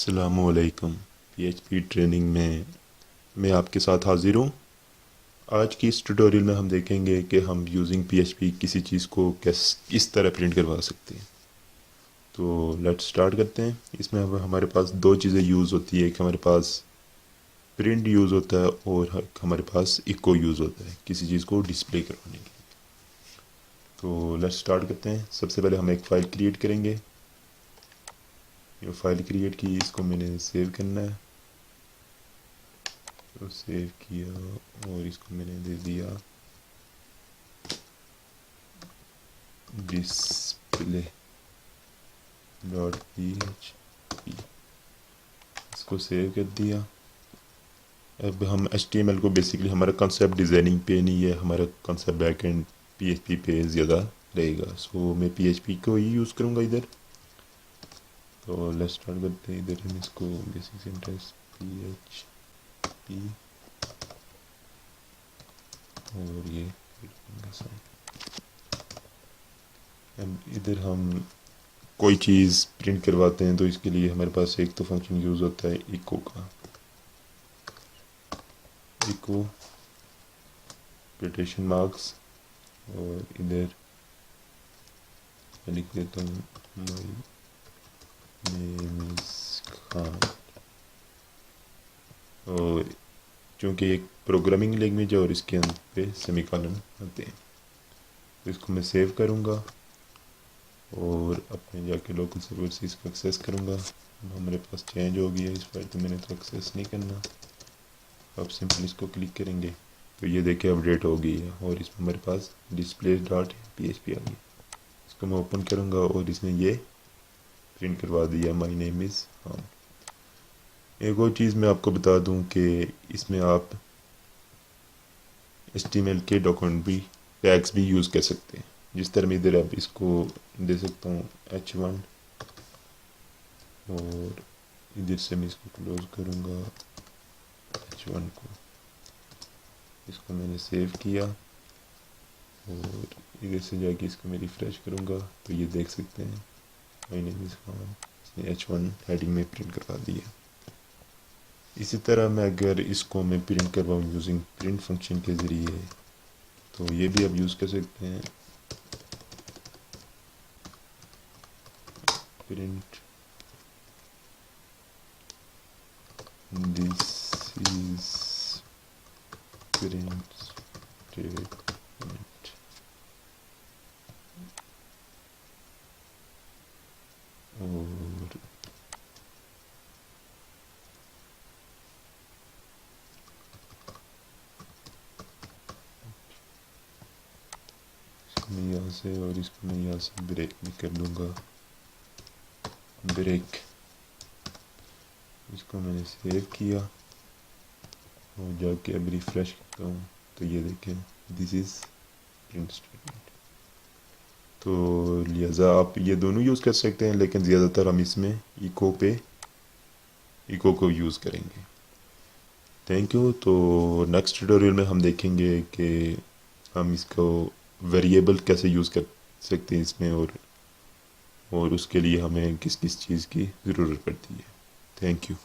السلام علیکم. پی ایچ پی ٹریننگ میں آپ کے ساتھ حاضر ہوں. آج کی اس ٹیوٹوریل میں ہم دیکھیں گے کہ ہم یوزنگ پی ایچ پی کسی چیز کو کس طرح پرنٹ کروا سکتے ہیں. تو لیٹ سٹارٹ کرتے ہیں. اس میں ہمارے پاس دو چیزیں یوز ہوتی ہے. ایک ہمارے پاس پرنٹ یوز ہوتا ہے اور ہمارے پاس ایکو یوز ہوتا ہے کسی چیز کو ڈسپلے کروانے کے لیے. تو لیٹ سٹارٹ کرتے ہیں. سب سے پہلے ہم ایک فائل کریٹ کریں گے. یہ فائل کریٹ کی, اس کو میں نے سیو کرنا ہے. تو سیو کیا اور اس کو میں نے دے دیا display dot P H P. اس کو سیو کر دیا. اب ہم ایچ ٹی ایم ایل کو بیسکلی ہمارا کنسیپٹ ڈیزائننگ پہ نہیں ہے, ہمارا concept back end P H P پہ زیادہ رہے گا. سو میں پی ایچ پی کو ہی یوز کروں گا ادھر. تو لیٹ اسٹارٹ کرتے ہیں. ادھر ہم اس کو basic syntax P H P اور یہ ادھر ہم کوئی چیز پرنٹ کرواتے ہیں تو اس کے لیے ہمارے پاس ایک تو فنکشن یوز ہوتا ہے ایکو کا. ایکو کوٹیشن مارکس اور ادھر میں لکھ دیتا ہوں مائی نیم از خان. اور چونکہ ایک پروگرامنگ لینگویج ہے اور اس کے اندر پہ سیمی کالن آتے ہیں. تو اس کو میں سیو کروں گا اور اپنے جا کے لوکل سرور سے اس کو ایکسیس کروں گا. ہمارے پاس چینج ہو گیا اس فائل, تو میں نے تو ایکسیس نہیں کرنا. اب سمپل اس کو کلک کریں گے تو یہ دیکھیں اپڈیٹ ہو گئی ہے اور اس میں ہمارے پاس display dot P H P آ گئی. اس کو میں اوپن کروں گا اور اس نے یہ پرنٹ کروا دیا مائی نیم از خان. ایک اور چیز میں آپ کو بتا دوں کہ اس میں آپ ایچ ٹی ایم ایل کے ڈاکومنٹ بھی ٹیگس بھی یوز کر سکتے ہیں. جس طرح میں ادھر اب اس کو دے سکتا ہوں H1 اور ادھر سے میں اس کو کلوز کروں گا H1 کو. اس کو میں نے سیو کیا اور ادھر سے جا کے اس کو میں ریفریش کروں گا تو یہ دیکھ سکتے ہیں مائی نیم از خان. اس نے H1 ہیڈنگ میں پرنٹ کروا دیا. اسی طرح میں اگر اس کو میں پرنٹ کرواؤں یوزنگ پرنٹ فنکشن کے ذریعے تو یہ بھی آپ یوز کر سکتے ہیں. پرنٹ دس از پرنٹ اسٹیٹمنٹ اور میں یہاں سے اور اس کو میں یہاں سے بریک بھی کر لوں گا. بریک اس کو میں نے سیو کیا اور جا کے اب ریفریش کرتا ہوں تو یہ دیکھیں دس از پرنٹ اسٹیٹمنٹ. تو لہٰذا آپ یہ دونوں یوز کر سکتے ہیں, لیکن زیادہ تر ہم اس میں ایکو کو یوز کریں گے. Thank you. تو نیکسٹ ٹیوٹوریل میں ہم دیکھیں گے کہ ہم اس کو ویریبل کیسے یوز کر سکتے ہیں اس میں اور اس کے لیے ہمیں کس چیز کی ضرورت پڑتی ہے. Thank you.